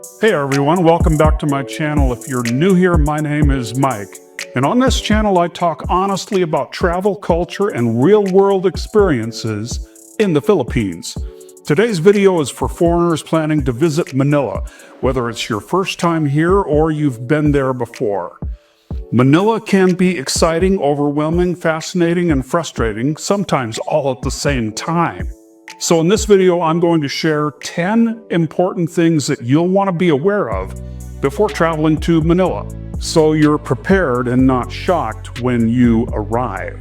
Hey everyone, welcome back to my channel. If you're new here, my name is Mike. And on this channel, I talk honestly about travel culture and real-world experiences in the Philippines. Today's video is for foreigners planning to visit Manila, whether it's your first time here or you've been there before. Manila can be exciting, overwhelming, fascinating, and frustrating, sometimes all at the same time. So in this video, I'm going to share 10 important things that you'll want to be aware of before traveling to Manila, so you're prepared and not shocked when you arrive.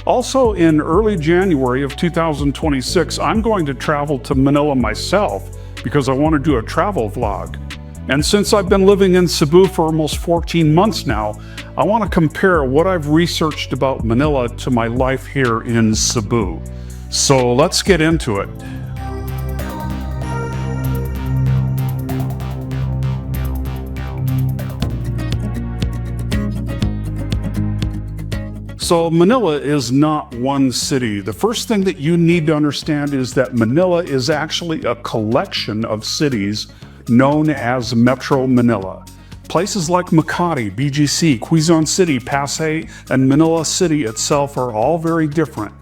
Also, in early January of 2026, I'm going to travel to Manila myself because I want to do a travel vlog. And since I've been living in Cebu for almost 14 months now, I want to compare what I've researched about Manila to my life here in Cebu. So let's get into it. So Manila is not one city. The first thing that you need to understand is that Manila is actually a collection of cities known as Metro Manila. Places like Makati, BGC, Quezon City, Pasay, and Manila City itself are all very different.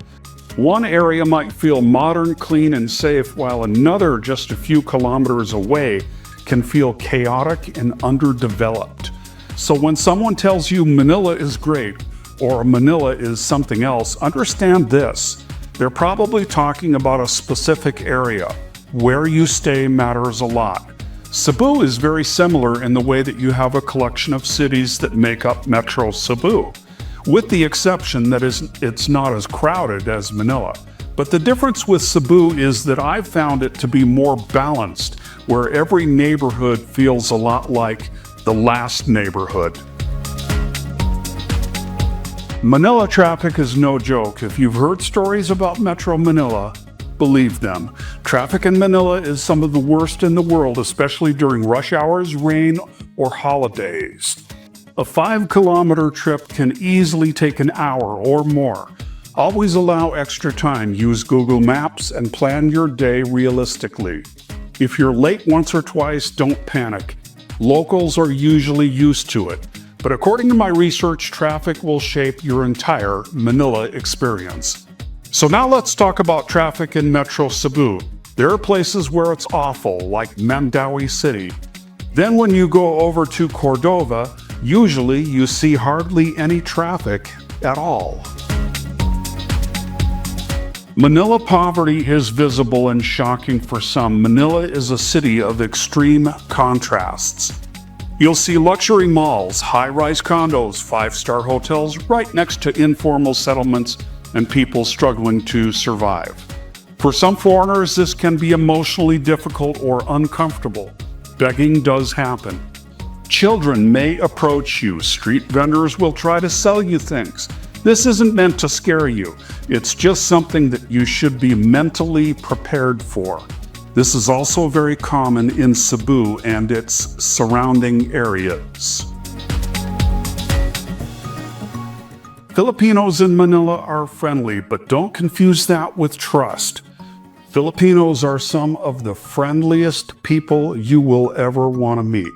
One area might feel modern, clean, and safe, while another just a few kilometers away can feel chaotic and underdeveloped. So when someone tells you Manila is great or Manila is something else, understand this. They're probably talking about a specific area. Where you stay matters a lot. Cebu is very similar in the way that you have a collection of cities that make up Metro Cebu, with the exception that it's not as crowded as Manila. But the difference with Cebu is that I've found it to be more balanced, where every neighborhood feels a lot like the last neighborhood. Manila traffic is no joke. If you've heard stories about Metro Manila, believe them. Traffic in Manila is some of the worst in the world, especially during rush hours, rain, or holidays. A 5-kilometer trip can easily take an hour or more. Always allow extra time, use Google Maps, and plan your day realistically. If you're late once or twice, don't panic. Locals are usually used to it. But according to my research, traffic will shape your entire Manila experience. So now let's talk about traffic in Metro Cebu. There are places where it's awful, like Mandaue City. Then when you go over to Cordova, usually you see hardly any traffic at all. Manila poverty is visible and shocking for some. Manila is a city of extreme contrasts. You'll see luxury malls, high-rise condos, 5-star hotels right next to informal settlements and people struggling to survive. For some foreigners, this can be emotionally difficult or uncomfortable. Begging does happen. Children may approach you. Street vendors will try to sell you things. This isn't meant to scare you. It's just something that you should be mentally prepared for. This is also very common in Cebu and its surrounding areas. Filipinos in Manila are friendly, but don't confuse that with trust. Filipinos are some of the friendliest people you will ever want to meet.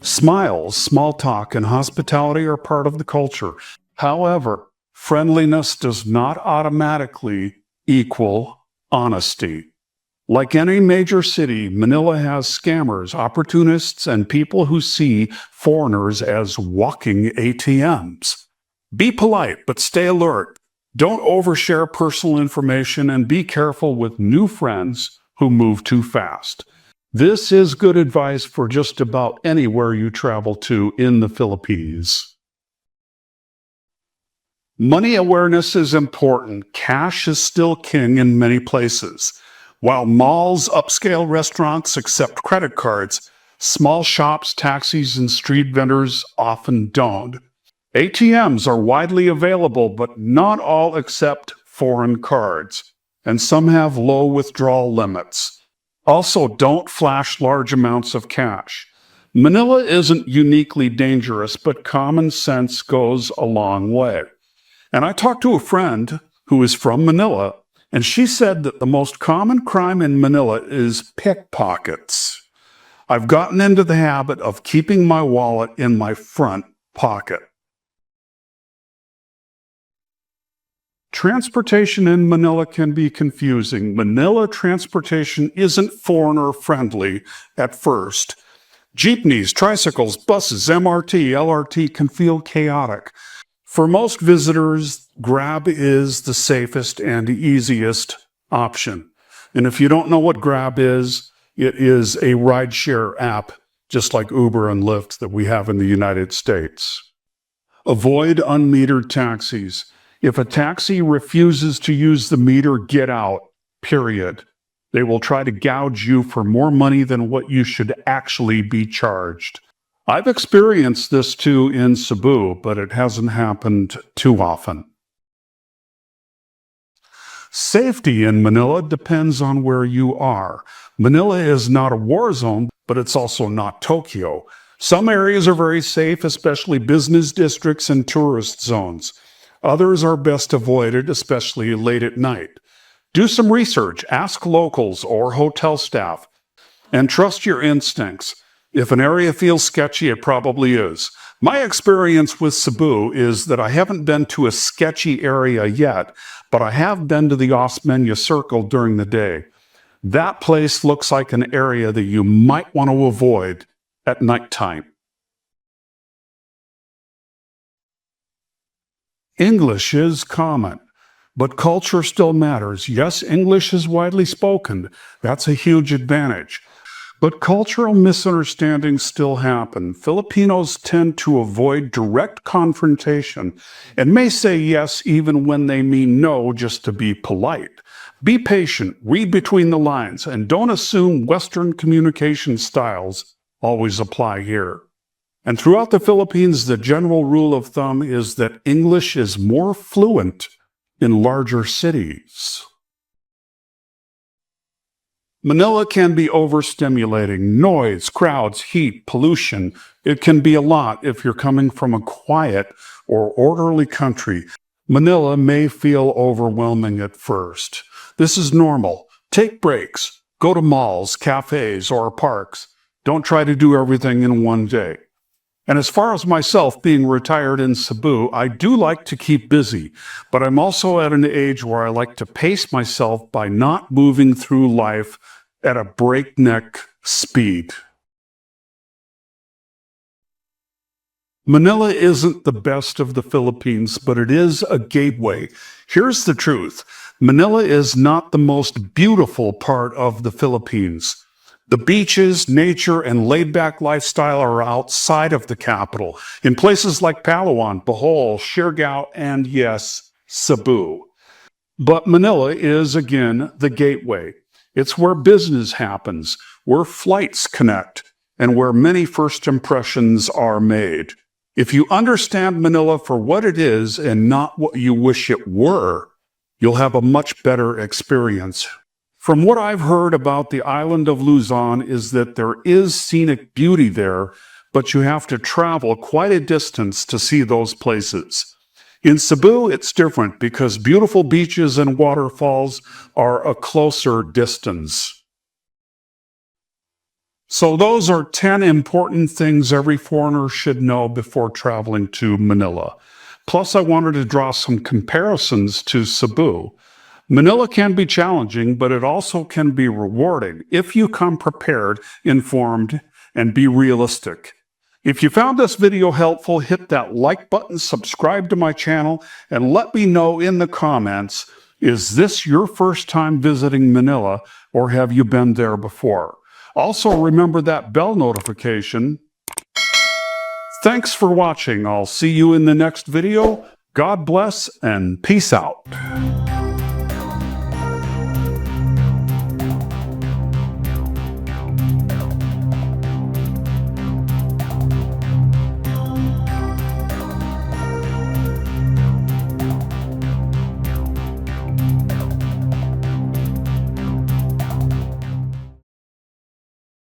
Smiles, small talk, and hospitality are part of the culture. However, friendliness does not automatically equal honesty. Like any major city, Manila has scammers, opportunists, and people who see foreigners as walking ATMs. Be polite, but stay alert. Don't overshare personal information and be careful with new friends who move too fast. This is good advice for just about anywhere you travel to in the Philippines. Money awareness is important. Cash is still king in many places. While malls, upscale restaurants accept credit cards, small shops, taxis, and street vendors often don't. ATMs are widely available, but not all accept foreign cards, and some have low withdrawal limits. Also, don't flash large amounts of cash. Manila isn't uniquely dangerous, but common sense goes a long way. And I talked to a friend who is from Manila, and she said that the most common crime in Manila is pickpockets. I've gotten into the habit of keeping my wallet in my front pocket. Transportation in Manila can be confusing. Manila transportation isn't foreigner-friendly at first. Jeepneys, tricycles, buses, MRT, LRT can feel chaotic. For most visitors, Grab is the safest and easiest option. And if you don't know what Grab is, it is a rideshare app, just like Uber and Lyft that we have in the United States. Avoid unmetered taxis. If a taxi refuses to use the meter, get out, period. They will try to gouge you for more money than what you should actually be charged. I've experienced this too in Cebu, but it hasn't happened too often. Safety in Manila depends on where you are. Manila is not a war zone, but it's also not Tokyo. Some areas are very safe, especially business districts and tourist zones. Others are best avoided, especially late at night. Do some research, ask locals or hotel staff, and trust your instincts. If an area feels sketchy, it probably is. My experience with Cebu is that I haven't been to a sketchy area yet, but I have been to the Osmeña Circle during the day. That place looks like an area that you might want to avoid at nighttime. English is common, but culture still matters. Yes, English is widely spoken. That's a huge advantage. But cultural misunderstandings still happen. Filipinos tend to avoid direct confrontation and may say yes even when they mean no just to be polite. Be patient, read between the lines, and don't assume Western communication styles always apply here. And throughout the Philippines, the general rule of thumb is that English is more fluent in larger cities. Manila can be overstimulating. Noise, crowds, heat, pollution. It can be a lot if you're coming from a quiet or orderly country. Manila may feel overwhelming at first. This is normal. Take breaks. Go to malls, cafes, or parks. Don't try to do everything in one day. And as far as myself being retired in Cebu, I do like to keep busy, but I'm also at an age where I like to pace myself by not moving through life at a breakneck speed. Manila isn't the best of the Philippines, but it is a gateway. Here's the truth. Manila is not the most beautiful part of the Philippines. The beaches, nature, and laid-back lifestyle are outside of the capital, in places like Palawan, Bohol, Siargao, and yes, Cebu. But Manila is, again, the gateway. It's where business happens, where flights connect, and where many first impressions are made. If you understand Manila for what it is and not what you wish it were, you'll have a much better experience. From what I've heard about the island of Luzon is that there is scenic beauty there, but you have to travel quite a distance to see those places. In Cebu, it's different because beautiful beaches and waterfalls are a closer distance. So those are 10 important things every foreigner should know before traveling to Manila. Plus, I wanted to draw some comparisons to Cebu. Manila can be challenging, but it also can be rewarding if you come prepared, informed, and be realistic. If you found this video helpful, hit that like button, subscribe to my channel, and let me know in the comments, is this your first time visiting Manila, or have you been there before? Also, remember that bell notification. Thanks for watching. I'll see you in the next video. God bless and peace out.